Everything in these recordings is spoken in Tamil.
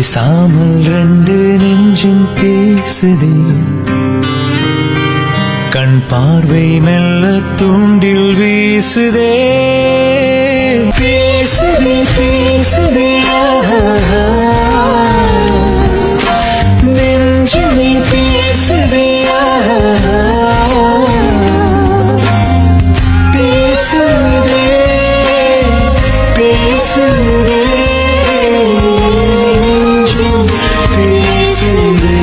பேசாமல் ரெண்டு நெஞ்சும் பேசுதே, கண் பார்வை மெல்ல தூண்டில் வீசுதே. பேசுதே பேசுதே நெஞ்சுமே பேசுதே, பேசுதே பேசுதே நெஞ்சும் பேசுதே.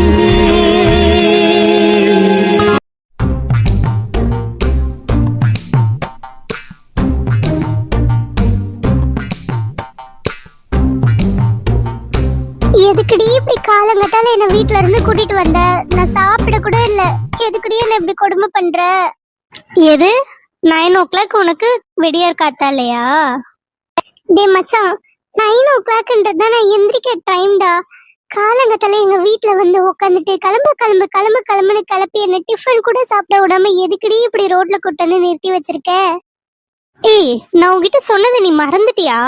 எதுக்குடி இப்படி காலங்கட்டால என்ன வீட்ல இருந்து கூட்டிட்டு வந்த? நான் சாப்பிட கூட இல்ல. எதுக்குடி என்ன இப்படி கொடுமை பண்ற? எது 9 o'clock உனக்கு வெடியார் காத்தாலையா? டே மச்சான், 9 o'clockன்றது நான் எந்திரிக்க டைம்டா. காலங்கத்தால எங்க வீட்ல வந்து உட்காந்துட்டு கிளம்பு கிளம்பு கிளம்பு கிளம்புன்னு கிளப்பி என்ன டிஃபன் கூட சாப்பிட விடாம எதுக்குடி இப்படி ரோட்ல கூட்டு வந்து நிறுத்தி வச்சிருக்க? ஏய், நான் உன்கிட்ட சொன்னதை நீ மறந்துட்டியா?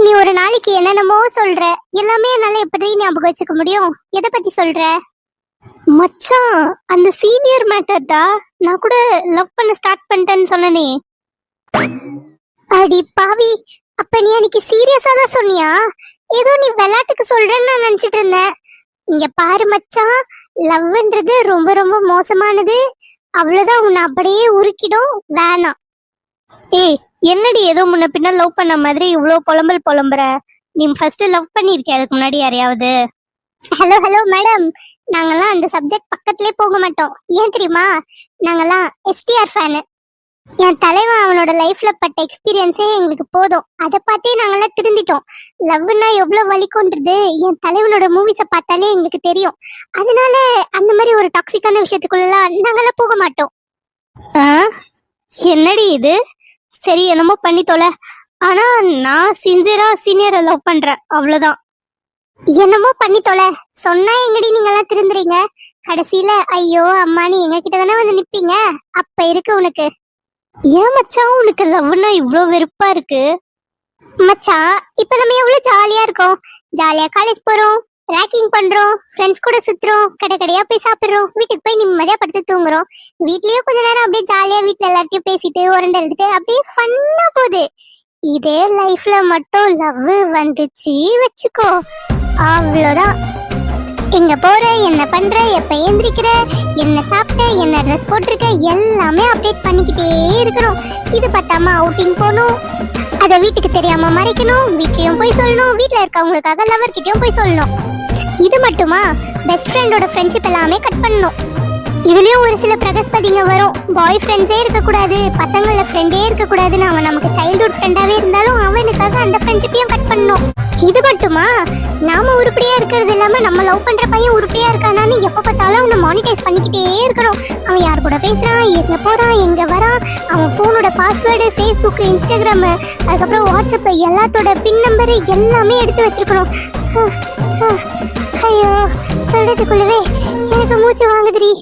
நீ ஒரு நாளைக்கு என்னென்னமோ சொல்ற, எல்லாமே என்னால எப்படி ஞாபகம் வச்சுக்க முடியும்? எதை பத்தி சொல்ற மச்சான்? அந்த சீனியர் மேட்டர்டா. நான் கூட லவ் பண்ண ஸ்டார்ட் பண்ணிட்டேன்னு சொன்னனே. அடி பாவி, அப்ப நீ அன்னைக்கு சீரியஸா தான் சொன்னியா? ஏதோ நீ விளையாட்டுக்கு சொல்றேன்னு நான் நினைச்சிட்டு இருந்தேன். இங்க பாரு மச்சான், லவ்ன்றது ரொம்ப ரொம்ப மோசமானது. அவ்வளவுதான், உன்னை அப்படியே உருக்கிடும். வேணாம். ஏய், என்னடி ஏதோ முன்ன பின்ன லவ் பண்ண மாதிரி இவ்வளோ புலம்புற? நீ ஃபர்ஸ்ட் லவ் பண்ணிருக்கிய அதுக்கு முன்னாடி யாரையாவது? ஹலோ ஹலோ மேடம், நாங்கெல்லாம் அந்த சப்ஜெக்ட் பக்கத்திலே போக மாட்டோம். ஏன் தெரியுமா? நாங்கெல்லாம் எஸ்டிஆர் ஃபேனு. என் தலைவன் அவனோட லைஃப்ல பட்ட எக்ஸ்பீரியன்ஸே எங்களுக்கு போதும். அதை பார்த்தே நாங்கெல்லாம் திருந்திட்டோம். லவ்னா எவ்வளவு வலிக்குன்றது என் தலைவனோட மூவிஸை பார்த்தாலே எங்களுக்கு தெரியும். அதனால அந்த மாதிரி ஒரு டாக்ஸிக்கான விஷயத்துக்குள்ளலாம் நாங்கெல்லாம் போக மாட்டோம். என்னடி இது? சரி, என்னமோ பண்ணி தொலை. ஆனா நான் சின்சியரா சீனியரை லவ் பண்றேன், அவ்வளவுதான். என்னமோ பண்ணி தொலை சொன்னா எங்கடி நீங்க எல்லாம் திருந்துறீங்க? கடைசியில ஐயோ அம்மானி எங்க கிட்ட தானே வந்து நிப்பீங்க. அப்ப இருக்கு உனக்கு. ஏன் மச்சான் உனக்கு லவ்னா இவ்ளோ வெறுப்பா இருக்கு? மச்சான், இப்ப நம்ம எவ்வளவு ஜாலியா இருக்கோம். ஜாலியா காலேஜ் போறோம், ரேக்கிங் பண்றோம், ஃப்ரெண்ட்ஸ் கூட சுத்துறோம், கடையா போய் சாப்பிடுறோம், வீட்டுக்கு போய் நிம்மதியா படுத்து தூங்குறோம். வீட்லயே கொஞ்ச நேரம் அப்படியே ஜாலியா வீட்டுல எல்லார்ட்டையும் பேசிட்டு உரண்டை எழுதிட்டு அப்படியே ஃபன்னா போகுது. இதே லைஃப்ல மட்டும் லவ் வந்துச்சு வச்சுக்கோ, அவ்வளவுதான். எங்க போற, என்ன பண்ற, எப்ப எந்திரிக்கிற, என்ன சாப்பிட்ட, என்ன ட்ரெஸ் போட்டிருக்க, எல்லாமே அப்டேட் பண்ணிக்கிட்டே இருக்கணும். இது பத்தாம அவுட்டிங் போகணும், அத வீட்டுக்கு தெரியாம மறைக்கணும், வீட்லயும் போய் சொல்லணும், வீட்டுல இருக்கவங்களுக்காக லவர் கிட்டயும் போய் சொல்லணும். இது மட்டுமா, பெஸ்ட் ஃப்ரெண்டோட ஃப்ரெண்ட்ஷிப் எல்லாமே கட் பண்ணணும். இதுலயும் ஒரு சில பிரகஸ்பதிங்க வரும். பாய் ஃப்ரெண்ட்ஸே இருக்கக்கூடாது, பசங்கள ஃப்ரெண்டே இருக்கக்கூடாதுன்னு அவன் நமக்கு சைல்ட்ஹுட் ஃப்ரெண்டாவே இருந்தாலும் அவனுக்காக அந்த ஃப்ரெண்ட்ஷிப்பையும் கட் பண்ணணும். இது மட்டுமா, நாம உருப்படியா இருக்கிறது இல்லாம நம்ம லவ் பண்ற பையன் உருப்படியா இருக்கானான்னு எப்ப பார்த்தாலும் அவனை மானிட்டைஸ் பண்ணிக்கிட்டே இருக்கணும். அவன் யார் கூட பேசுறான், எங்க போறான், எங்க வரான், அவன் போனோட பாஸ்வேர்டு, ஃபேஸ்புக், இன்ஸ்டாகிராம், அதுக்கப்புறம் வாட்ஸ்அப் எல்லாத்தோட பின் நம்பர் எல்லாமே எடுத்து வச்சிருக்கணும். ஐயோ, சொல்றதுக்குள்ளவே எனக்கு மூச்சு வாங்குதுரி.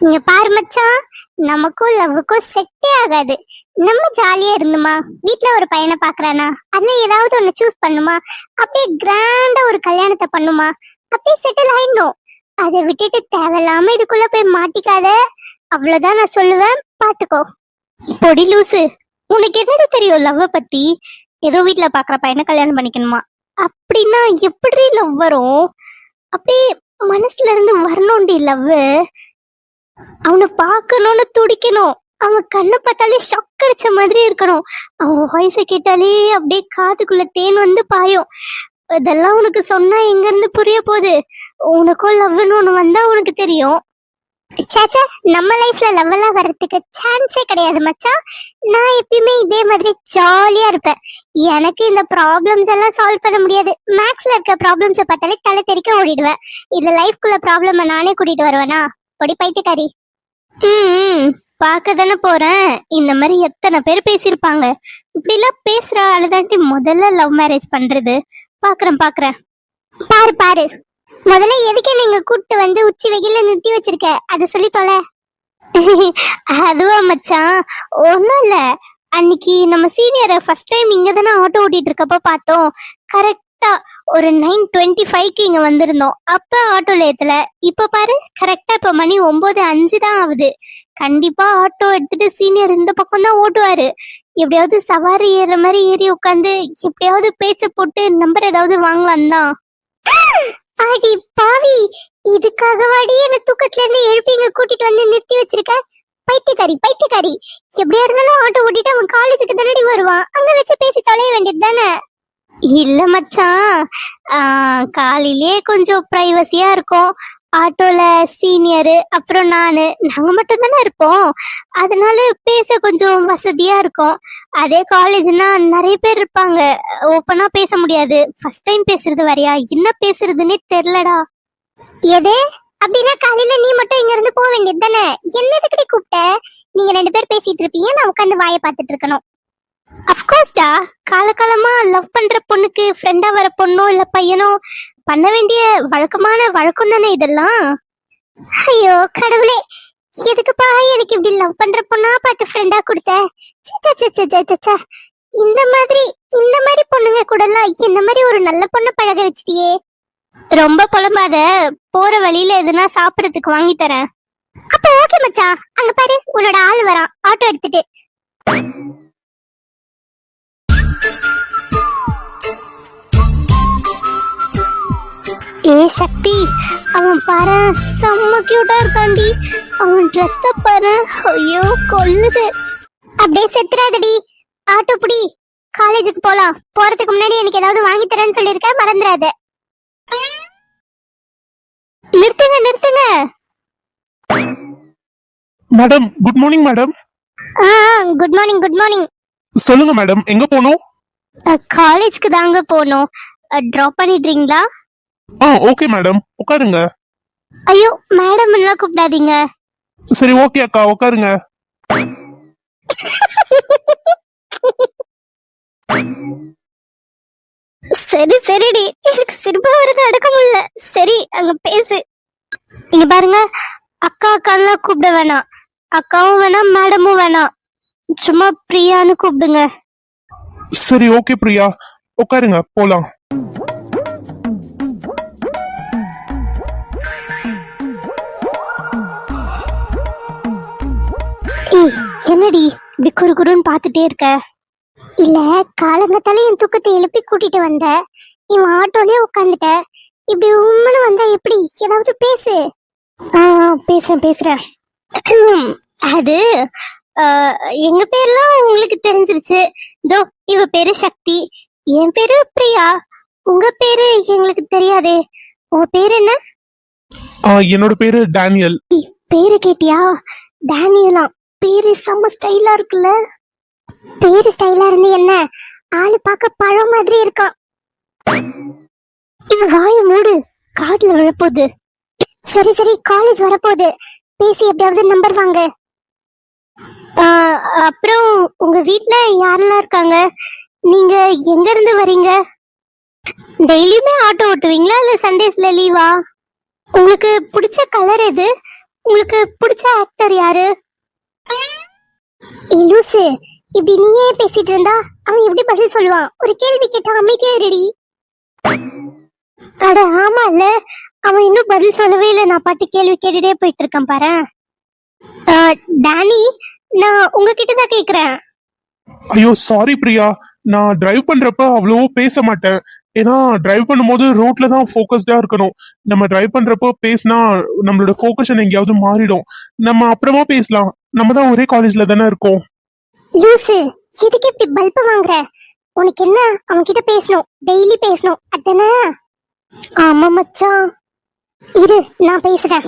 இங்க பாரு மச்சான், நமக்கும் லவ்வுக்கும் செட்டே ஆகாது. நம்ம ஜாலியா இருந்துமா, வீட்டுல ஒரு பையனை பாக்குறானா, அதுல ஏதாவது ஒண்ணு சூஸ் பண்ணுமா, அப்படியே கிராண்டா ஒரு கல்யாணத்தை பண்ணுமா, அப்படியே செட்டில் ஆயிடணும். அதை விட்டுட்டு தேவையில்லாம இதுக்குள்ள போய் மாட்டிக்காத, அவ்வளவுதான் நான் சொல்லுவேன். பாத்துக்கோ. பொடி லூசு, உனக்கு என்னடி தெரியும் லவ்வ பத்தி? ஏதோ வீட்டுல பாக்குற பையனை கல்யாணம் பண்ணிக்கணுமா? அப்படின்னா எப்படி லவ் வரும்? அப்படியே மனசுல இருந்து வரணும்டி லவ். அவனை பார்க்கணும்னு துடிக்கணும், அவன் கண்ணை பார்த்தாலே ஷாக் அடிச்ச மாதிரி இருக்கணும், அவன் வாய்ஸை கேட்டாலே அப்படியே காதுக்குள்ள தேன் வந்து பாயும். இதெல்லாம் உனக்கு சொன்னா எங்க இருந்து புரிய போகுது? உனக்கும் லவ்னு ஒண்ணு வந்தா உனக்கு தெரியும். சேச்சா, நம்ம லைஃப்ல லவ் எல்லாம் வர்றதுக்கு சான்ஸே கிடையாது மச்சான். நான் எப்பயுமே இதே மாதிரி ஜாலியா இருப்பேன். எனக்கு இந்த ப்ராப்ளம்ஸ் எல்லாம் சால்வ் பண்ண முடியாது. மேக்ஸ்ல இருக்க ப்ராப்ளம்ஸை பார்த்தாலே தலை தெறிக்க ஓடிடுவேன். இதுல லைஃப்குள்ள ப்ராப்ளம் நானே கூட்டிட்டு வருவேனா? பொடி பைத்தியக்காரி. பார்க்க தானே போறேன். இந்த மாதிரி எத்தனை பேர் பேசியிருப்பாங்க. இப்படி எல்லாம் பேசுற ஆளுதாண்டி முதல்ல லவ் மேரேஜ் பண்றது. பாக்குறேன் பாரு பாரு. முதல்ல எதுக்கு நீங்க கூட்டு வந்து உச்சி வெயில நிறுத்தி வச்சிருக்க, அத சொல்லி தொலை. அதுவா மச்சான், ஒன்னும் இல்ல. அன்னைக்கு நம்ம சீனியரை ஃபர்ஸ்ட் டைம் இங்க தானே ஆட்டோ ஓட்டிட்டு இருக்கப்ப பார்த்தோம். கரெக்ட் கரெக்டா ஒரு 9:25க்கு இங்க வந்திருந்தோம். அப்ப ஆட்டோல ஏத்தல. இப்ப பாரு கரெக்டா இப்ப மணி 9:05 தான் ஆகுது. கண்டிப்பா ஆட்டோ எடுத்துட்டு சீனியர் இந்த பக்கம் தான் ஓட்டுவாரு. எப்படியாவது சவாரி ஏறுற மாதிரி ஏறி உட்காந்து எப்படியாவது பேச்ச போட்டு நம்பர் ஏதாவது வாங்கலாம் தான். அடி பாவி, இதுக்காகவாடி என்ன தூக்கத்துல இருந்து எழுப்பி இங்க கூட்டிட்டு வந்து நிறுத்தி வச்சிருக்க? பைத்தியக்காரி பைத்தியக்காரி. எப்படியா இருந்தாலும் ஆட்டோ ஓட்டிட்டு அவன் காலேஜுக்கு தானடி வருவான், அங்க வச்சு பேசி தொலைய வேண்டியது தானே. இல்ல மச்சான், காலையிலே கொஞ்சம் பிரைவசியா இருக்கும். ஆட்டோல சீனியரு அப்புறம் நாங்க மட்டும் தானே இருப்போம். அதனால பேச கொஞ்சம் வசதியா இருக்கும். அதே காலேஜ்னா நிறைய பேர் இருப்பாங்க, ஓப்பனா பேச முடியாது. ஃபர்ஸ்ட் டைம் பேசுறது வரையா, என்ன பேசுறதுன்னே தெரியலடா. எது அப்படின்னா காலையில நீ மட்டும் இங்க இருந்து போக வேண்டியது தானே. என்னதுக்கிட்டே கூப்பிட்ட? நீங்க 2 பேர் பேசிட்டு இருப்பீங்க, நான் உட்காந்து வாயை பார்த்துட்டு இருக்கணும். அஃப்கோர்ஸ்டா, காலகாலமா லவ் பண்ற பொண்ணுக்கு ஃப்ரெண்டா வர பொண்ணோ இல்ல பையனோ பண்ண வேண்டிய வழக்கமான வழக்கம் தானே இதெல்லாம். ஐயோ கடவுளே, எதுக்குப்பா எனக்கு இப்படி லவ் பண்ற பொண்ணா பார்த்து ஃப்ரெண்டா கொடுத்த? இந்த மாதிரி பொண்ணுங்க கூட எல்லாம் என்ன மாதிரி ஒரு நல்ல பொண்ணை பழக வச்சிட்டியே. ரொம்ப புலம்பாத, போற வழியில எதுனா சாப்பிடறதுக்கு வாங்கி தரேன். அப்ப ஓகே மச்சான், அங்க பாரு உன்னோட ஆளு வரான் ஆட்டோ எடுத்துட்டு. ஏ சக்தி, அவன் பாரு செம்ம கியூட்டா இருக்காண்டி. அவன் ட்ரெஸ்ஸ பாரு, ஐயோ கொல்லுது. அப்படியே செத்துறாதடி, ஆட்டோ புடி, காலேஜுக்கு போலாம். போறதுக்கு முன்னாடி எனக்கு ஏதாவது வாங்கி தரேன்னு சொல்லிருக்க, மறந்துடாத. நிறுத்துங்க நிறுத்துங்க. Madam good morning madam. Good morning good morning. சொல்லுங்க மேடம், எங்க போகணும்? காலேஜ்க்கு தாங்க போகணும். டிராப் பண்ணிடுறீங்களா? ஓகே மேடம், உட்காருங்க. ஐயோ மேடம் எல்லாம் கூப்பிடாதீங்க. சரி ஓகே அக்கா, உட்காருங்க. சரி சரிடி, எனக்கு சிரிப்பா வரது அடக்க முடியல. சரி அங்க பேசு. இங்க பாருங்க, அக்கா அக்கான்லாம் கூப்பிட வேணாம். அக்காவும் வேணாம் மேடமும் வேணாம், சும்மா பிரியான்னு கூப்பிடுங்க. சரி ஓகே பிரியா, உட்காருங்க போலாம். என்னடி இப்படி குறுகுறுன்னு பாத்துட்டே இருக்க? இல்ல, காலங்கத்தால என் தூக்கத்தை எழுப்பி கூட்டிட்டு வந்த, இவன் ஆட்டோலயே உட்காந்துட்ட. இப்படி உண்மைன்னு வந்தா எப்படி? ஏதாவது பேசு. பேசுறேன் பேசுறேன். அது எங்க பேர்லாம் உங்களுக்கு தெரிஞ்சிருச்சு. இதோ இவ பேரு சக்தி, என் பேரு பிரியா. உங்க பேரு எங்களுக்கு தெரியாதே. உங்க பேரு என்ன? என்னோட பேரு டேனியல். பேரு கேட்டியா? டேனியலா? பேரு செம்ம ஸ்டைலா இருக்குல்ல. பேரு ஸ்டைலா இருந்து என்ன, ஆளு பார்க்க பழம் மாதிரி இருக்கான். இவ வாய மூடு, காதுல விழப்போகுது. சரி சரி, காலேஜ் வரப்போகுது, பேசி எப்படியாவது நம்பர் வாங்க. அப்புறம் உங்க வீட்ல யாரெல்லாம் இருக்காங்க? நீங்க எங்க இருந்து வரீங்க? டெய்லியுமே ஆட்டோ ஓட்டுவீங்களா இல்ல சண்டேஸ்ல லீவா? உங்களுக்கு பிடிச்ச கலர் எது? உங்களுக்கு பிடிச்ச ஆக்டர் யாரு? லூசு, இப்படி நீயே பேசிட்டு இருந்தா அவன் எப்படி பதில் சொல்லுவான்? ஒரு கேள்வி கேட்டா அமைதியா இருடி. அட ஆமா இல்ல, அவன் இன்னும் பதில் சொல்லவே இல்லை. நான் பாட்டு கேள்வி கேட்டுட்டே போயிட்டு இருக்கேன் பாரு. டானி, நான் உங்ககிட்ட தான் கேக்குறேன். ஐயோ சாரி பிரியா, நான் டிரைவ் பண்றப்ப அவ்வளவோ பேச மாட்டேன். ஏன்னா டிரைவ் பண்ணும்போது ரோட்ல தான் ஃபோக்கஸ்டா இருக்கணும். நம்ம டிரைவ் பண்றப்போ பேசினா நம்மளோட ஃபோக்கஷன் எங்கேயாவது மாறிடும். நம்ம அப்புறமா பேசலாம், நம்ம தான் ஒரே காலேஜ்ல தானே இருக்கோம். லூசு, எதுக்கு இப்படி பல்ப வாங்குற? உனக்கு என்ன, அவன் கிட்ட பேசணும், டெய்லி பேசணும் அதானே? ஆமா மச்சான், இரு நான் பேசுறேன்.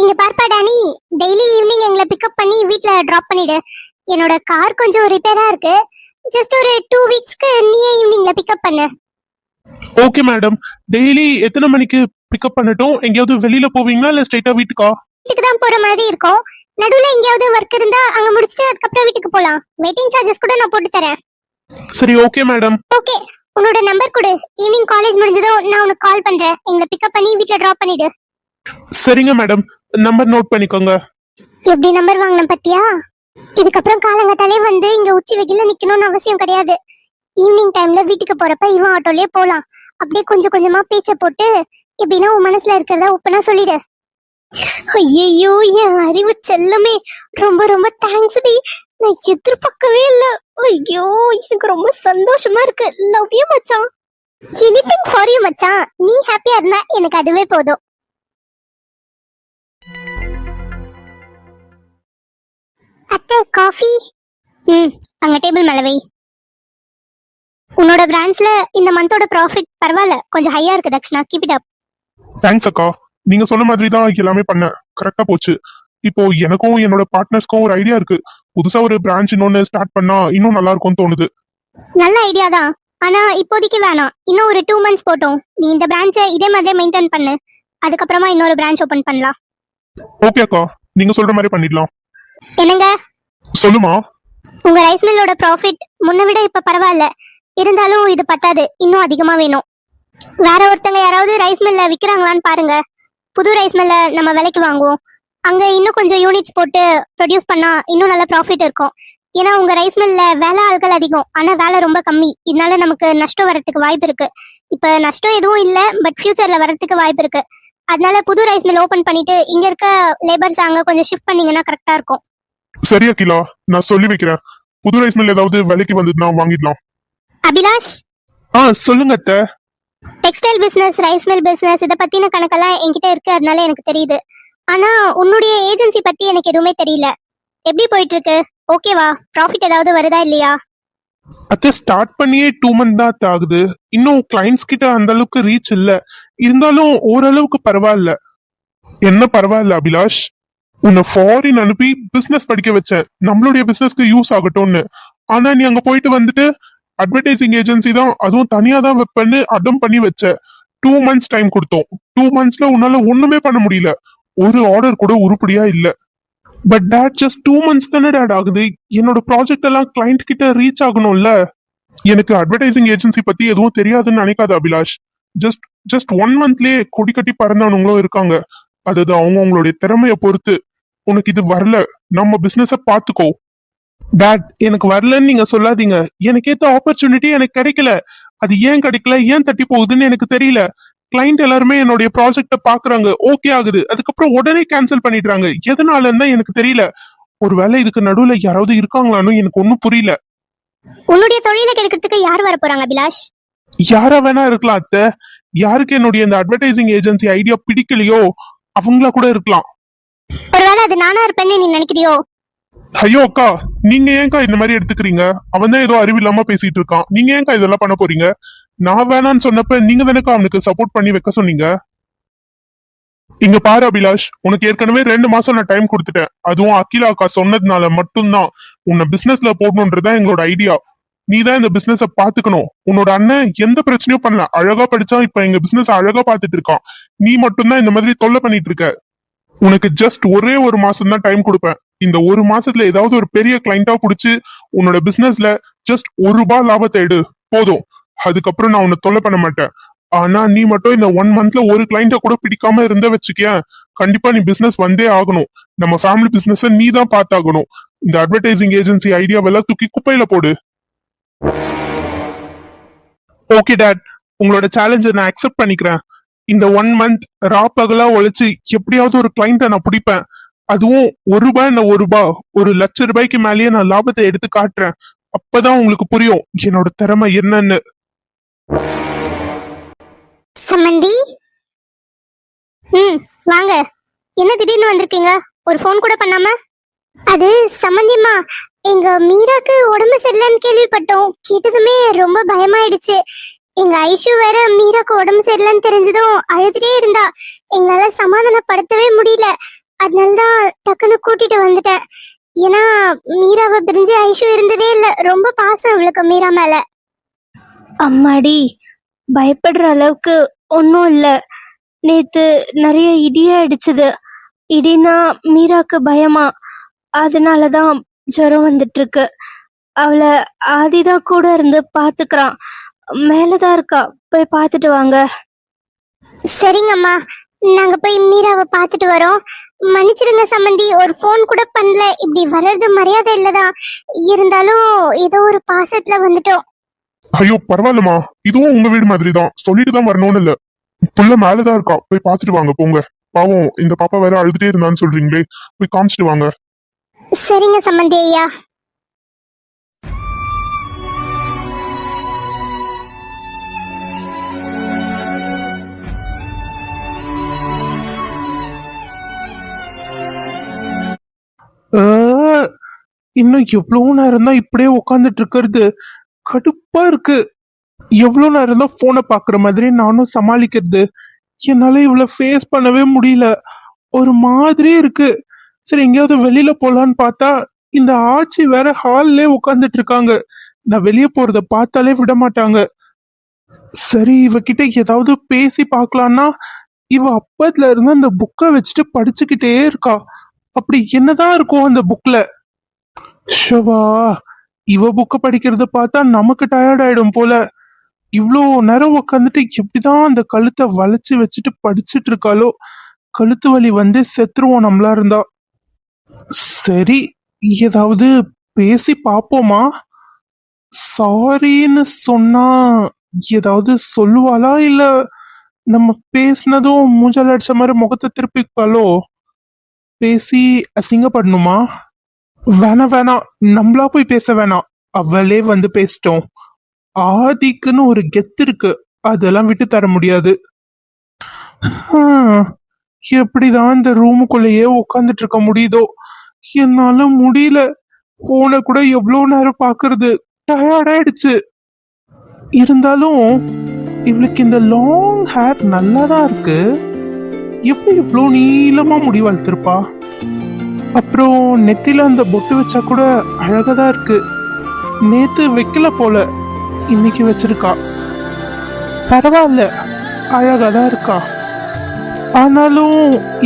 இங்க பார்ப்பா டானி, டெய்லி ஈவினிங் எங்களை பிக்கப் பண்ணி வீட்ல டிராப் பண்ணிடு. என்னோட கார் கொஞ்சம் ரிப்பேரா இருக்கு, ஜஸ்ட் ஒரு 2 வீக்ஸ்க்கு நீயே ஈவினிங்ல பிக்கப் பண்ணு. ஓகே மேடம், டெய்லி எத்தனை மணிக்கு பிக்கப் பண்ணட்டும்? எங்கேயாவது வெளியில போவீங்களா இல்ல ஸ்ட்ரைட்டா வீட்டுக்கா? வீட்டுக்கு தான் போற மாதிரி இருக்கும். நடுவுல எங்கேயாவது ஒர்க் இருந்தா அங்க முடிச்சிட்டு அதுக்கப்புறம் வீட்டுக்கு போலாம். வெயிட்டிங் சார்ஜஸ் கூட நான் போட்டு தரேன். சரி ஓகே மேடம். ஓகே, உன்னோட நம்பர் கொடு. ஈவினிங் காலேஜ் முடிஞ்சதும் நான் உனக்கு கால் பண்றேன். எங்களை பிக்கப் பண்ணி வீட்ல டிராப் பண்ணிடு. சரிங்க மேடம், நம்பர் நோட் பண்ணிக்கோங்க. எப்படி நம்பர் வாங்கின பத்தியா? இதுக்கப்புறம் காலங்கத்தாலே வந்து இங்க உச்சி வெயில நிக்கணும்னு அவசியம் கிடையாது. ஈவினிங் டைம்ல வீட்டுக்கு போறப்ப இவன் ஆட்டோலயே போலாம். அப்படியே கொஞ்சம் கொஞ்சமா பேச்ச போட்டு எப்படின்னா உன் மனசுல இருக்கிறத ஒப்பனா சொல்லிடு. ஐயோ என் அறிவு செல்லமே, ரொம்ப ரொம்ப தேங்க்ஸ் டி. நான் எதிர்பார்க்கவே இல்ல. ஐயோ எனக்கு ரொம்ப சந்தோஷமா இருக்கு. லவ் யூ மச்சான். எனிதிங் ஃபார் யூ மச்சான். நீ ஹாப்பியா இருந்தா எனக்கு அதுவே போதும். அத்தை காஃபி. அங்க டேபிள் மேல வை. உன்னோட பிரான்ச்ல இந்த மந்தோட ப்ராஃபிட் பரவாயில்ல, கொஞ்சம் ஹையா இருக்கு Dakshana. Keep it up. Thanks அக்கா. நீங்க சொன்ன மாதிரி தான் எல்லாமே பண்ணேன், கரெக்டா போச்சு. இப்போ எனக்கும் என்னோட பார்ட்னர்ஸ்க்கும் ஒரு ஐடியா இருக்கு. புதுசா ஒரு பிரான்ச் இன்னொன்னு ஸ்டார்ட் பண்ணா இன்னும் நல்லா இருக்கும்னு தோணுது. நல்ல ஐடியா தான், ஆனா இப்போதைக்கு வேணாம். இன்னும் ஒரு 2 months போட்டோம். நீ இந்த பிரான்ச்சை இதே மாதிரியே மெயின்டைன் பண்ணு. அதுக்கப்புறமா இன்னொரு பிரான்ச் ஓபன் பண்ணலாம். ஓகே அக்கா, நீங்க சொல்ற மாதிரி பண்ணிடலாம். என்னங்க? சொல்லுமா. உங்க ரைஸ் மில்லோட ப்ராஃபிட் முன்ன விட இப்ப பரவாயில்ல. இருந்தாலும் இது பத்தாது, இன்னும் அதிகமா வேணும். வேற ஒருத்தங்க யாராவது ரைஸ் மில்ல விக்கிறாங்களான்னு பாருங்க. புது ரைஸ் மில்ல நம்ம விலைக்கு வாங்குவோம். அங்க இன்னும் கொஞ்சம் யூனிட்ஸ் போட்டு ப்ரொடியூஸ் பண்ணா இன்னும் நல்ல ப்ராஃபிட் இருக்கும். ஏன்னா உங்க ரைஸ் மில்ல வேலை ஆட்கள் அதிகம், ஆனா வேலை ரொம்ப கம்மி. இதனால நமக்கு நஷ்டம் வரதுக்கு வாய்ப்பு இருக்கு. இப்ப நஷ்டம் எதுவும் இல்ல, பட் ஃபியூச்சர்ல வரதுக்கு வாய்ப்பு இருக்கு. அதனால புது ரைஸ் மில் ஓபன் பண்ணிட்டு இங்க இருக்க லேபர்ஸ் அங்க கொஞ்சம் ஷிஃப்ட் பண்ணீங்கன்னா கரெக்டா இருக்கும். சரியா கிலா, நான் சொல்லி வைக்கிறேன். புது ரைஸ் மில் ஏதாவது விலைக்கு வந்ததுன்னா வாங்கிடலாம். அபிலாஷ், சொல்லுங்க அத்தை. Textile business, rice mill business, இத பத்தின கணக்கெல்லாம் என்கிட்ட இருக்கு, அதனால எனக்கு தெரியுது. ஆனா உன்னுடைய ஏஜென்சி பத்தி எனக்கு எதுவுமே தெரியல. எப்படி போயிட்டு இருக்கு? ஓகேவா? ப்ராஃபிட் ஏதாவது வருதா இல்லையா? அத்தை ஸ்டார்ட் பண்ணியே 2 months தான் அத்தை ஆகுது. இன்னும் கிளைண்ட்ஸ் கிட்ட அந்த அளவுக்கு ரீச் இல்ல. இருந்தாலும் ஓரளவுக்கு பரவாயில்ல. என்ன பரவாயில்ல அபிலாஷ்? உன்னை ஃபாரின் அனுப்பி பிசினஸ் படிக்க வச்சேன், நம்மளுடைய பிசினஸ்க்கு யூஸ் ஆகட்டும்னு. ஆனா நீ அங்க போயிட்டு வந்துட்டு அட்வர்டைசிங் ஏஜென்சி தான், அதுவும் தனியா தான் வைப்பேன்னு அடம் பண்ணி வச்ச. 2 months டைம் கொடுத்தோம். 2 monthsல உன்னால ஒண்ணுமே பண்ண முடியல. ஒரு ஆர்டர் கூட உருப்படியா இல்ல. பட் டேட் ஜஸ்ட் 2 months தானே டேட் ஆகுது. என்னோட ப்ராஜெக்ட் எல்லாம் கிளைண்ட் கிட்ட ரீச் ஆகணும்ல. எனக்கு அட்வர்டைசிங் ஏஜென்சி பத்தி எதுவும் தெரியாதுன்னு நினைக்காத அபிலாஷ். ஜஸ்ட் 1 monthலயே கொடி கட்டி பறந்தவனுங்களும் இருக்காங்க. அதாவது அவங்களுடைய திறமைய பொறுத்து. உனக்கு இது வரல, நம்ம பிசினஸ பாத்துக்கோ. டேட் எனக்கு வரலன்னு நீங்க சொல்லாதீங்க. எனக்கு ஏத்த ஆப்பர்ச்சுனிட்டி எனக்கு கிடைக்கல. அது ஏன் கிடைக்கல, ஏன் தட்டி போகுதுன்னு எனக்கு தெரியல. கிளைண்ட் எல்லாருமே என்னுடைய ப்ராஜெக்ட பாக்குறாங்க, ஓகே ஆகுது, அதுக்கப்புறம் உடனே கேன்சல் பண்ணிடுறாங்க. எதனாலன்னு தான் எனக்கு தெரியல. ஒருவேளை இதுக்கு நடுவுல யாராவது இருக்காங்களான்னு எனக்கு ஒன்னும் புரியல. உன்னுடைய தொழிலை கெடுக்கிறதுக்கு யார் வர போறாங்க அபிலாஷ்? யாரா வேணா இருக்கலாம் அத்தை. யாருக்கு என்னுடைய இந்த அட்வர்டைசிங் ஏஜென்சி ஐடியா பிடிக்கலையோ அவங்களா கூட இருக்கலாம். ஒருவேளை அது நானா இருப்பேன்னு நீ நினைக்கிறியோ? ஐயோ அக்கா, நீங்க ஏன்க்கா இந்த மாதிரி எடுத்துக்கிறீங்க? அவன் தான் ஏதோ அறிவில்லாம பேசிட்டு இருக்கான். நீங்க ஏன்க்கா இதெல்லாம் பண்ண போறீங்க? நான் வேணான்னு சொன்னப்ப நீங்க தானக்கா அவனுக்கு சப்போர்ட் பண்ணி வைக்க சொன்னீங்க. இங்க பாரு அபிலாஷ், உனக்கு ஏற்கனவே 2 மாசம் நான் டைம் கொடுத்துட்டேன். அதுவும் அகிலா அக்கா சொன்னதுனால மட்டும்தான். உன்னை பிசினஸ்ல போடணும்ன்றதுதான் எங்களோட ஐடியா. நீ தான் இந்த பிசினஸ பாத்துக்கணும். உன்னோட அண்ணன் எந்த பிரச்சனையும் பண்ணல, அழகா படிச்சா இப்ப எங்க பிசினஸ் அழகா பாத்துட்டு இருக்கான். நீ மட்டும்தான் இந்த மாதிரி தொல்லை பண்ணிட்டு இருக்க. உனக்கு ஜஸ்ட் ஒரே 1 மாசம் தான் டைம் கொடுப்பேன். இந்த 1 மாசத்துல ஏதாவது ஒரு பெரிய கிளைண்டா புடிச்சு உன்னோட பிசினஸ்ல ஜஸ்ட் ₹1 லாபத்தை எடு போதும். அதுக்கப்புறம் நான் உன்னை தொல்லை பண்ண மாட்டேன். ஆனா நீ மட்டும் இந்த 1 monthல ஒரு கிளைண்ட கூட பிடிக்காம இருந்த வச்சுக்கேன், கண்டிப்பா நீ பிசினஸ் வந்தே ஆகணும். நம்ம ஃபேமிலி பிசினஸ் நீ தான் பார்த்தாகணும். இந்த அட்வர்டைசிங் ஏஜென்சி ஐடியாவெல்லாம் தூக்கி குப்பையில போடு. ஓகே டாட், உங்களோட சேலஞ்சை நான் அக்செப்ட் பண்ணிக்கிறேன். இந்த 1 month பகலா உழைச்சு எப்படியாவது ஒரு கிளைண்ட நான் பிடிப்பேன். அதுவும் ₹1 ஒரு ₹1,00,000 மேலேயே நான் லாபத்தை எடுத்து காட்டுறேன். அப்பதான் உங்களுக்கு புரியும் என்னோட திறமை என்னன்னு. சம்மந்தி, வாங்க. என்ன திடீர்னு வந்திருக்கீங்க? ஒரு ஃபோன் கூட பண்ணாம? அது சம்மந்தியம்மா, எங்க மீராக்கு உடம்பு சரியில்லைன்னு கேள்விப்பட்டோம். கேட்டதுமே ரொம்ப பயமாயிடுச்சு. எங்க ஐஷு வேற மீராக்கு உடம்பு சரியில்லைன்னு தெரிஞ்சதும் அழுதுட்டே இருந்தா. எங்களால சமாதானப்படுத்தவே முடியல. அதனாலதான் டக்குன்னு கூட்டிட்டு வந்துட்டேன். ஏன்னா மீராவை பிரிஞ்சு ஐஷு இருந்ததே இல்ல. ரொம்ப பாசம் இவளுக்கு மீரா மேல. அம்மாடி, பயப்படுற அளவுக்கு ஒன்றும் இல்லை. நேத்து நிறைய இடியே அடிச்சுது. இடினா மீராக்கு பயமா, அதனாலதான் ஜுரம் வந்துட்டு இருக்கு. அவளை ஆதிதான் கூட இருந்து பாத்துக்கிறான். மேலதான் இருக்கா, போய் பார்த்துட்டு வாங்க. சரிங்கம்மா, நாங்க போய் மீராவை பார்த்துட்டு வரோம். மன்னிச்சிடுங்க சம்மந்தி, ஒரு ஃபோன் கூட பண்ணல. இப்படி வர்றது மரியாதை இல்லதான். இருந்தாலும் ஏதோ ஒரு பாசத்துல வந்துட்டோம். ஐயோ பரவாயில்லம்மா, இதுவும் உங்க வீடு மாதிரி தான், சொல்லிட்டு தான் வரணும்னு இல்ல. புள்ள மேலதான் இருக்கா, போய் பாத்துட்டு வாங்க போங்க. பாவம் இந்த பாப்பா வேற அழுதுட்டே இருந்தான்னு சொல்றீங்களே, போய் காமிச்சிட்டு வாங்க. சரிங்க சம்மந்தி ஐயா. ஆ, இன்னும் எவ்வளவு நேரம் தான் இப்படியே உட்காந்துட்டு இருக்கிறது, கடுப்பா இருக்கு. எவ்வளவு நேரம் தான் போனை பாக்குற மாதிரி நானும் சமாளிக்கிறது, என்னால இவ்வளவு ஃபேஸ் பண்ணவே முடியல. ஒரு மாதிரி இருக்கு. சரி எங்கேயாவது வெளியில போலான்னு பார்த்தா இந்த ஆச்சி வேற ஹால்லே உட்காந்துட்டு இருக்காங்க. நான் வெளியே போறத பார்த்தாலே விட மாட்டாங்க. சரி இவகிட்ட ஏதாவது பேசி பார்க்கலான்னா இவ அப்பத்துல இருந்து அந்த புக்கை வச்சுட்டு படிச்சுக்கிட்டே இருக்கா. அப்படி என்னதான் இருக்கும் அந்த புக்ல? ஷவா, இவ புக்கை படிக்கிறத பார்த்தா நமக்கு டயர்ட் ஆயிடும் போல. இவ்வளோ நேரம் உட்காந்துட்டு எப்படிதான் அந்த கழுத்தை வளைச்சு வச்சுட்டு படிச்சுட்டு இருக்காளோ. கழுத்து வலி வந்து செத்துருவோம் நம்மளா இருந்தா. சரி, ஏதாவது பேசி பாப்போமா? சாரின்னு சொன்னா ஏதாவது சொல்லுவாளா, இல்ல நம்ம பேசினதும் மூஞ்சால அடிச்ச மாதிரி முகத்தை திருப்பிப்பாளோ? பேசி அசிங்கப்படணுமா? வேணாம் வேணாம், நம்மளா போய் பேச வேணாம், அவளே வந்து பேசிட்டோம். ஆதிக்குன்னு ஒரு கெத்து இருக்கு, அதெல்லாம் விட்டு தர முடியாது. ஹம், எப்படிதான் இந்த ரூமுக்குள்ளேயே உட்காந்துட்டு இருக்க முடியுதோ? என்னால முடியல. போனை கூட எவ்வளவு நேரம் பாக்குறது, டயர்ட் ஆயிடுச்சு. இருந்தாலும் இவளுக்கு இந்த லாங் ஹேர் நல்லாதான் இருக்கு. எப்படி இவ்வளோ நீளமா முடி வளர்த்திருப்பா? அப்புறம் நெத்தில அந்த பொட்டு வச்சா கூட அழகாதான் இருக்கு. நேத்து வைக்கல போல, இன்னைக்கு வச்சிருக்கா. பரவாயில்ல, அழகாதான் இருக்கா. ஆனாலும்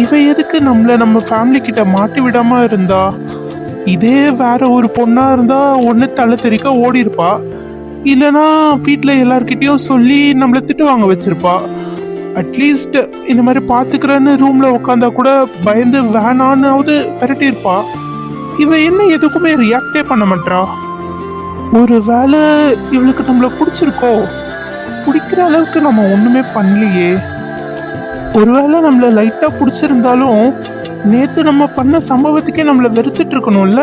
இவ எதுக்கு நம்ம ஃபேமிலி கிட்ட மாட்டி விடாம இருந்தா? இதே வேற ஒரு பொண்ணா இருந்தா ஒண்ணு தலை தெறிக்க ஓடி இருப்பா, இல்லனா வீட்டுல எல்லார்கிட்டயும் சொல்லி நம்மள திட்டு வாங்க வச்சிருப்பா. அட்லீஸ்ட் இந்த மாதிரி பாத்துக்கிறேன்னு ரூம்ல உட்காந்தா கூட பயந்து வேணான்னாவது விரட்டி இருப்பா. இவ என்ன எதுக்குமே ரியாக்டே பண்ண மாட்டா. ஒரு வேளை இவளுக்கு நம்மள பிடிச்சிருக்கோ? பிடிக்கிற அளவுக்கு நம்ம ஒண்ணுமே பண்ணலையே. ஒருவேளை நம்மள லைட்டா பிடிச்சிருந்தாலும் நேத்து நம்ம பண்ண சம்பவத்துக்கே நம்மள வெறுத்துட்டு இருக்கணும்ல.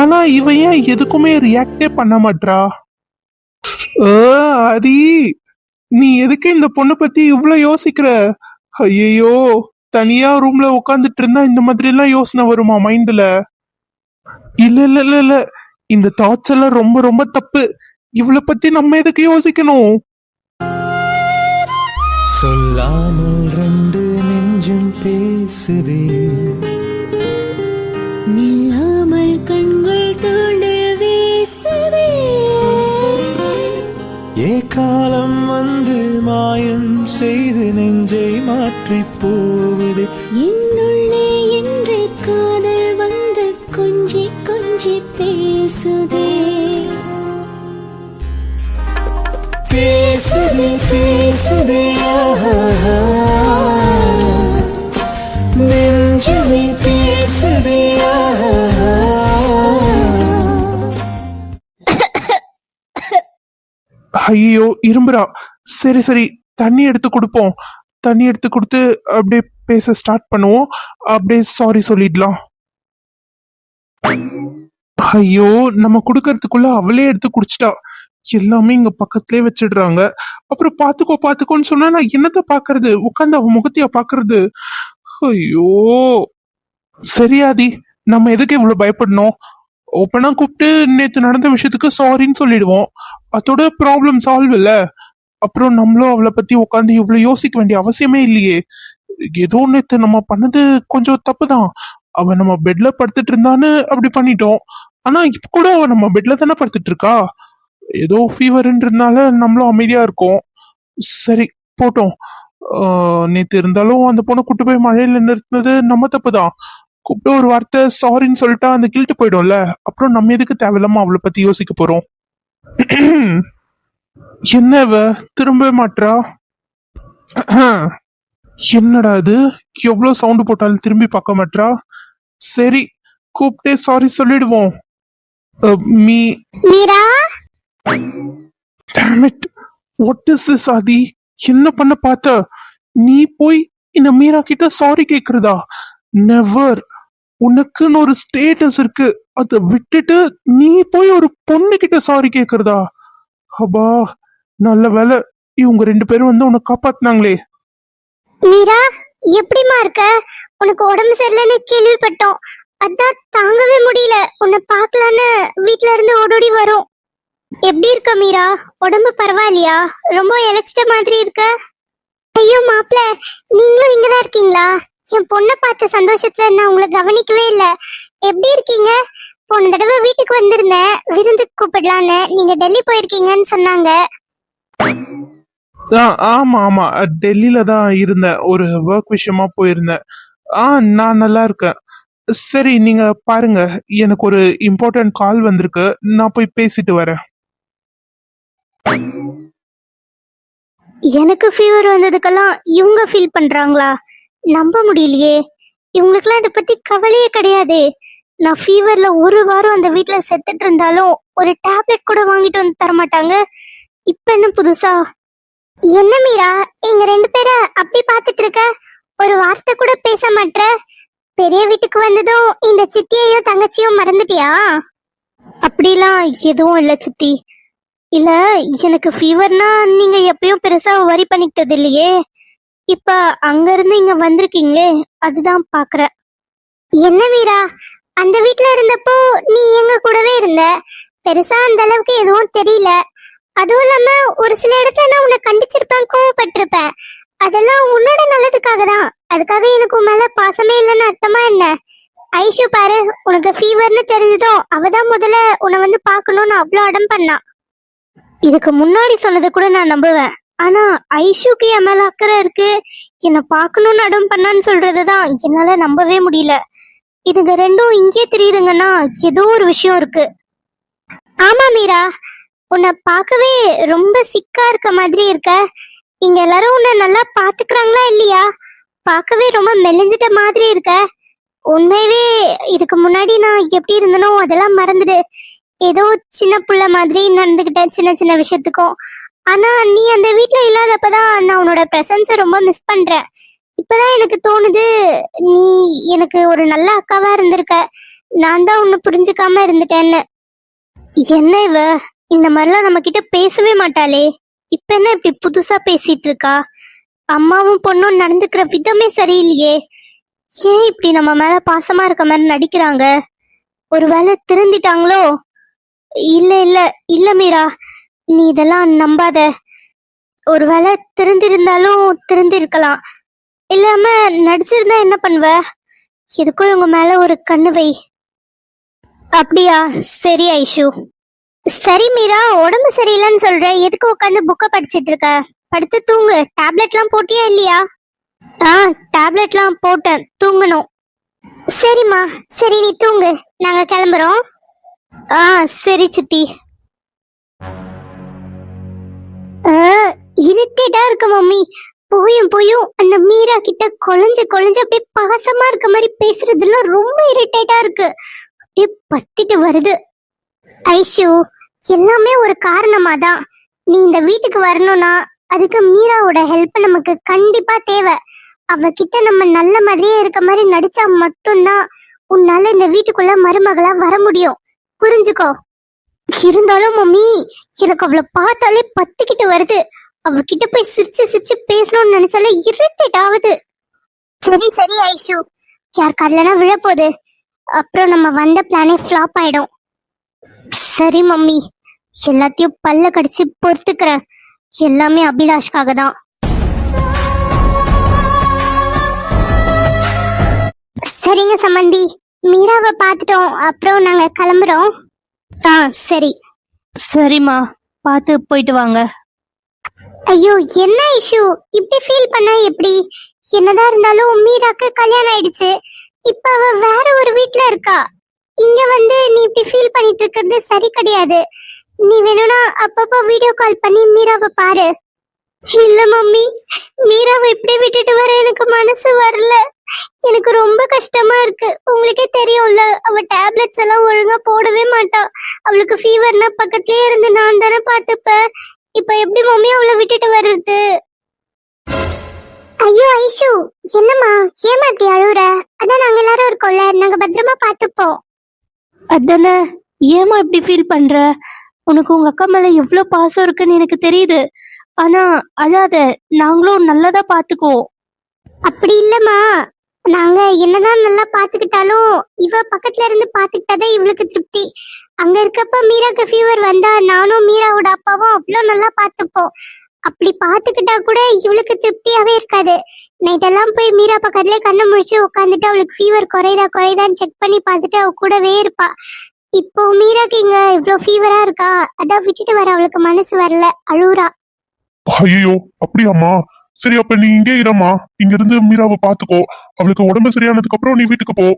ஆனா இவ ஏன் எதுக்குமே ரியாக்டே பண்ண மாட்டா? ஆதி, நீ எதுக்கு இந்த பொண்ணு பத்தி இவ்வளவு யோசிக்கிற? ஐயோ, தனியா ரூம்ல உட்காந்துட்டு இருந்தா இந்த மாதிரி எல்லாம் யோசனை வருமா மைண்ட்ல? இல்ல இல்ல இல்ல இல்ல, இந்த தாட்ஸ் எல்லாம் ரொம்ப ரொம்ப தப்பு. இவளை பத்தி நம்ம எதுக்கு யோசிக்கணும்? சொல்லாமல் ரெண்டு நெஞ்சும் பேசுதே, நில்லாமல் கண்கள் தூண்டில் வீசுதே, காலம் வந்து மாயம் செய்து நெஞ்சை மாற்றி போகுது. என்னுள்ளே என்று காதல் வந்து கொஞ்சி கொஞ்சி பேசுதே, பேசுதே பேசுதே ஆஹா, நெஞ்சுமே பேசுதே ஆஹா. ஐயோ இரும்புறா. சரி சரி, தண்ணி எடுத்து கொடுப்போம். தண்ணி எடுத்து கொடுத்து அப்படியே பேச ஸ்டார்ட் பண்ணுவோம். அப்படியே சாரி சொல்லிடலாம். ஐயோ, நம்ம கொடுக்கறதுக்குள்ள அவளே எடுத்து குடிச்சிட்டா. எல்லாமே இங்க பக்கத்துலயே வச்சிடுறாங்க. அப்புறம் பாத்துக்கோ பாத்துக்கோன்னு சொன்னா நான் என்னத்த பாக்குறது? உட்காந்து அவ முகத்தையா பாக்குறது? ஐயோ, சரியாதி, நம்ம எதுக்கு இவ்வளவு பயப்படணும்? ஓப்பனா கூப்பிட்டு நேத்து நடந்த விஷயத்துக்கு சாரின்னு சொல்லிடுவோம், அதோட ப்ராப்ளம் சால்வ் இல்ல. அப்புறம் நம்மளும் அவளை பத்தி உட்காந்து இவ்வளவு யோசிக்க வேண்டிய அவசியமே இல்லையே. ஏதோ நேத்து நம்ம பண்ணது கொஞ்சம் தப்புதான். அவ நம்ம பெட்ல படுத்துட்டு இருந்தான்னு அப்படி பண்ணிட்டோம். ஆனா இப்ப கூட அவ நம்ம பெட்ல தானே படுத்துட்டு இருக்கா. ஏதோ ஃபீவர்ன்றதுனால நம்மளும் அமைதியா இருக்கோம். சரி, போட்டோம். நேத்து இருந்தாலும் அந்த பொண்ணை கூட்டு போய் மழையில நிறுத்தினது நம்ம தப்புதான். கூப்பிட்டு ஒரு வார்த்தை சாரின்னு சொல்லிட்டா அந்த கில்ட்டு போயிடும்ல. அப்புறம் நம்ம எதுக்கு தேவையில்லாம அவளை பத்தி யோசிக்க போறோம்? என்ன இவ திரும்பவே மாட்றா? என்னடா இது, எவ்வளவு சவுண்ட் போட்டாலும் திரும்பி பார்க்க மாட்றா. சரி, கூப்பிட்டே சாரி சொல்லிடுவோம். Me Meera Damn it. What is this, ஆதி? என்ன பண்ண பார்த்த? நீ போய் இந்த மீரா கிட்ட சாரி கேக்குறதா? நெவர். உனக்குன்னு ஒரு ஸ்டேட்டஸ் இருக்கு, அதை விட்டுட்டு நீ போய் ஒரு பொண்ணு கிட்ட சாரி கேக்குறதா? அப்பா, நல்ல வேலை இவங்க 2 பேரும் வந்து உன்னை காப்பாத்தினாங்களே. மீரா, எப்படிமா இருக்க? உனக்கு உடம்பு சரியில்லைன்னு கேள்விப்பட்டோம். அதான் தாங்கவே முடியல. உன்னை பார்க்கலான்னு வீட்ல இருந்து ஓடோடி வரோம். எப்படி இருக்க மீரா? உடம்பு பரவாயில்லையா? ரொம்ப இழைச்சிட்ட மாதிரி இருக்க. ஐயோ மாப்பிள்ள, நீங்களும் இங்கதான் இருக்கீங்களா? என் பொண்ணை பார்த்த சந்தோஷத்துல நான் உங்களை கவனிக்கவே இல்லை. எப்படி இருக்கீங்க? போன தடவை வீட்டுக்கு வந்திருந்தேன், விருந்துக்கு கூப்பிடலான்னு. நீங்க டெல்லி போயிருக்கீங்கன்னு சொன்னாங்க. ஆமா ஆமா, டெல்லியில தான் இருந்தேன், ஒரு ஒர்க் விஷயமா போயிருந்தேன். நான் நல்லா இருக்கேன். சரி, நீங்க பாருங்க, எனக்கு ஒரு இம்பார்ட்டன்ட் கால் வந்திருக்கு, நான் போய் பேசிட்டு வரேன். எனக்கு ஃபீவர் வந்ததுக்கெல்லாம் இவங்க ஃபீல் பண்றாங்களா? நம்ப முடியலையே. இவங்களுக்குலாம் இதை பத்தி கவலையே கிடையாதே. நான் ஃபீவர்ல ஒரு வாரம் அந்த வீட்டுல செத்துட்டு இருந்தாலும் ஒரு டேப்லெட் கூட வாங்கிட்டு வந்து தரமாட்டாங்க. இப்ப என்ன புதுசா? என்ன மீரா, எங்க 2 பேரை அப்படி பாத்துட்டு இருக்க? ஒரு வார்த்தை கூட பேச மாட்ற. பெரிய வீட்டுக்கு வந்ததும் இந்த சித்தியையும் தங்கச்சியும் மறந்துட்டியா? அப்படிலாம் எதுவும் இல்ல சித்தி. இல்ல, எனக்கு ஃபீவர்னா நீங்க எப்பயும் பெருசா வரி பண்ணிக்கிட்டது இல்லையே. இப்ப அங்க இருந்து இங்க வந்திருக்கீங்களே, அதுதான் பாக்குறேன். என்ன மீரா, அந்த வீட்ல இருந்தப்போ நீ எங்க கூடவே இருந்த. பெருசா அந்த அளவுக்கு எதுவும் தெரியல. அதுவும் இல்லாம ஒரு சில இடத்துல நான் உன்னை கண்டிச்சிருப்பேன், கோவப்பட்டிருப்பேன். அதெல்லாம் உன்னோட நல்லதுக்காக தான். அதுக்காக எனக்கு உன் மேல பாசமே இல்லைன்னு அர்த்தமா என்ன? ஐஷு பாரு, உனக்கு ஃபீவர்னு தெரிஞ்சதும் அவதான் முதல்ல உன்னை வந்து பாக்கணும்னு அவ்வளவு அடம் பண்ணா. இதுக்கு முன்னாடி சொன்னதை கூட நான் நம்புவேன். ஆனா ஐஷுக்கு என் மேல அக்கறை இருக்கு, என்னை பார்க்கணும்னு அடம் பண்ணான்னு சொல்றதுதான் என்னால நம்பவே முடியல. இதுங்க 2ம் இங்கே தெரியுதுங்கன்னா ஏதோ ஒரு விஷயம் இருக்கு. ஆமா மீரா, உன்னை பார்க்கவே ரொம்ப சிக்கா இருக்க மாதிரி இருக்க. இங்க எல்லாரும் உன்னை நல்லா பாத்துக்கிறாங்களா இல்லையா? பார்க்கவே ரொம்ப மெலிஞ்சிட்ட மாதிரி இருக்க. உண்மையவே இதுக்கு முன்னாடி நான் எப்படி இருந்தனோ அதெல்லாம் மறந்துடு. ஏதோ சின்ன புள்ள மாதிரி நடந்துகிட்டேன் சின்ன சின்ன விஷயத்துக்கும். ஆனா நீ அந்த வீட்ல இல்லாதப்பதான் நான் உன்னோட பிரசன்ஸை ரொம்ப மிஸ் பண்றேன். இப்பதான் எனக்கு தோணுது, நீ எனக்கு ஒரு நல்ல அக்காவா இருந்திருக்க. நான் தான் உன்னை புரிஞ்சுக்காம இருந்துட்டேன்னு. என்ன இவ இந்த மாதிரிலாம் நம்ம கிட்ட பேசவே மாட்டாளே, இப்ப என்ன இப்படி புதுசா பேசிட்டு இருக்கா? அம்மாவும் பொண்ணும் நடந்துக்கிற விதமே சரியில்லையே. ஏன் இப்படி நம்ம மேல பாசமா இருக்க மாதிரி நடிக்கிறாங்க? ஒருவேளை திருந்திட்டாங்களோ? இல்ல இல்ல இல்ல மீரா, நீ இதெல்லாம் நம்பாத. ஒருவேளை திருந்திருந்தாலும் திருந்திருக்கலாம். இல்லாம நடிச்சிருந்தா என்ன பண்ணுவ? எதுக்கும் இவங்க மேல ஒரு கண்ணு வை. அப்படியா? சரி ஐஷு. சரி மீரா, உடம்பு சரியில்லைன்னு சொல்ற, எதுக்கு உட்காந்து புக்க படிச்சிட்டு இருக்க? படுத்து தூங்கு. டேப்லெட்லாம் போட்டியா இல்லையா? டேப்லெட்லாம் போட்டேன், தூங்கணும். சரிம்மா, சரி நீ தூங்கு, நாங்க கிளம்புறோம். சரி சித்தி. இரிட்டேட்டா இருக்கு மம்மி. போயும் போயும் அந்த மீரா கிட்ட கொலைஞ்சு அப்படியே பாசமா இருக்க மாதிரி பேசுறதுலாம் ரொம்ப இரிட்டேட்டா இருக்கு. அப்படியே பத்திட்டு வருது. ஐஷு, எல்லாமே ஒரு காரணமா தான். நீ இந்த வீட்டுக்கு வரணும்னா அதுக்கு மீராவோட ஹெல்ப் நமக்கு கண்டிப்பா தேவை. அவகிட்ட நம்ம நல்ல மாதிரியே இருக்க மாதிரி நடிச்சா மட்டும்தான் உன்னால இந்த வீட்டுக்குள்ள மருமகளா வர முடியும். புரிஞ்சுக்கோ. இருந்தாலும் மம்மி, எனக்கு அவளை பார்த்தாலே பத்திக்கிட்டு வருது. அவகிட்ட போய் சிரிச்சு பேசணும்னு நினைச்சாலே இரிட்டேட் ஆகுது. சரி சரி ஐஷு, யார் காதலனா விழப்போகுது. அப்புறம் நம்ம வந்த பிளானே ஃப்ளாப் ஆயிடும். சரி மம்மி, எல்லாத்தையும் பல்ல கடிச்சு பொறுத்துக்கிறேன். எல்லாமே அபிலாஷ்காக தான். சரிங்க சம்மந்தி, மீராவை பார்த்துட்டோம், அப்புறம் நாங்க கிளம்புறோம். சரி. சரிம்மா, பார்த்து போயிட்டு வாங்க. ஐயோ என்ன இஷ்யூ, இப்படி ஃபீல் பண்ணா எப்படி? என்னதான் இருந்தாலும் மீராக்கு கல்யாணம் ஆயிடுச்சு. இப்ப அவ வேற ஒரு வீட்ல இருக்கா. இங்க வந்து நீ இப்படி ஃபீல் பண்ணிட்டு இருக்கிறது சரி கிடையாது. நீ வேணும்னா அப்பப்போ வீடியோ கால் பண்ணி மீராவை பாரு. இல்ல மம்மி, மீராவை இப்படி விட்டுட்டு வர எனக்கு மனசு வரல. எனக்கு ரொம்ப கஷ்டமா இருக்கு. உங்களுக்கே தெரியும்ல, அவ டேப்லெட்ஸ் எல்லாம் ஒழுங்கா போடவே மாட்டா. அவளுக்கு ஃபீவர்னா பக்கத்துலயே இருந்து நான் தானே பாத்துப்பேன். இப்ப எப்படி மம்மி அவளை விட்டுட்டு வர்றது? ஐயோ ஐஷு, என்னம்மா ஏமா இப்படி அழுவுற? அதான் நாங்க எல்லாரும் இருக்கோம்ல, நாங்க பத்திரமா பாத்துப்போம். அதானே, ஏமா இப்படி ஃபீல் பண்ற? உனக்கு உங்க அக்கா மேல எவ்வளவு பாசம் இருக்குன்னு எனக்கு தெரியுது. ஆனா அழாத, நாங்களும் நல்லதா பாத்துக்குவோம். அப்படி இல்லம்மா, நாங்க என்னதான் நல்லா பாத்துக்கிட்டாலும் இவ பக்கத்துல இருந்து பாத்துக்கிட்டாதான் இவளுக்கு திருப்தி. அங்க இருக்கப்ப மீராக்கு ஃபீவர் வந்தா நானும் மீராவோட அப்பாவும் அவ்வளவு நல்லா பாத்துப்போம். அப்படி பாத்துக்கிட்டா கூட இவளுக்கு திருப்தியாவே இருக்காது. நைட் எல்லாம் போய் மீரா பக்கத்துலயே கண்ணை முழிச்சு உட்காந்துட்டு அவளுக்கு ஃபீவர் குறையுதான்னு செக் பண்ணி பார்த்துட்டு அவ கூடவே இருப்பா. இப்போ மீராக்கு இங்க இவ்வளவு ஃபீவரா இருக்கா, அதான் விட்டுட்டு வர அவளுக்கு மனசு வரல, அழுவுறா. ஐயோ அப்படியாம்மா? சரி, அப்ப நீ இங்கே இருமா. இங்க இருந்து மீராவை பாத்துக்கோ. அவளுக்கு உடம்பு சரியானதுக்கு அப்புறம் நீ வீட்டுக்கு போ.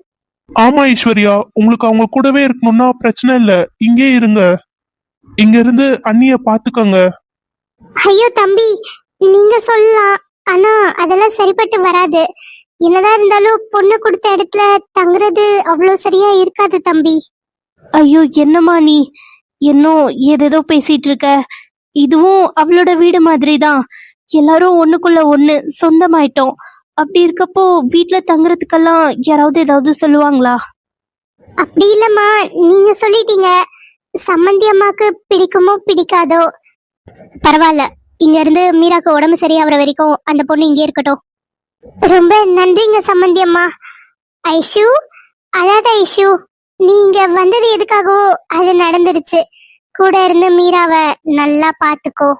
ஆமா ஐஸ்வர்யா, உங்களுக்கு அவங்க கூடவே இருக்கணும்னா பிரச்சனை இல்ல, இங்கே இருங்க. இங்க இருந்து அண்ணிய பாத்துக்கோங்க. ஐயோ தம்பி, நீங்க சொல்லலாம், ஆனா அதெல்லாம் சரிப்பட்டு வராது. என்னதான் இருந்தாலும் பொண்ணு கொடுத்த இடத்துல தங்குறது அவ்வளவு சரியா இருக்காது தம்பி. ஐயோ என்னம்மா நீ இன்னும் ஏதேதோ பேசிட்டு இருக்க? இதுவும் அவளோட வீடு மாதிரி தான். எல்லாரும் ஒண்ணுக்குள்ள ஒண்ணு சொந்தமாயிட்டோம். அப்படி இருக்கப்போ வீட்டுல தங்குறதுக்கெல்லாம் யாராவது ஏதாவது சொல்லுவாங்களா? அப்படி இல்லம்மா, நீங்க சொல்லிட்டீங்க. சம்மந்தி அம்மாக்கு பிடிக்குமோ பிடிக்காதோ பரவாயில்ல, இங்க இருந்து மீராக்கு உடம்பு சரியாகிற வரைக்கும் அந்த பொண்ணு இங்கே இருக்கட்டும். ரொம்ப நன்றிங்க சம்மந்தி அம்மா. ஐஷு, அழாத ஐஷு, நீங்க வந்தது எதுக்காகவோ அது நடந்துருச்சு. கூட இருந்து மீராவை நல்லா பாத்துக்கோ.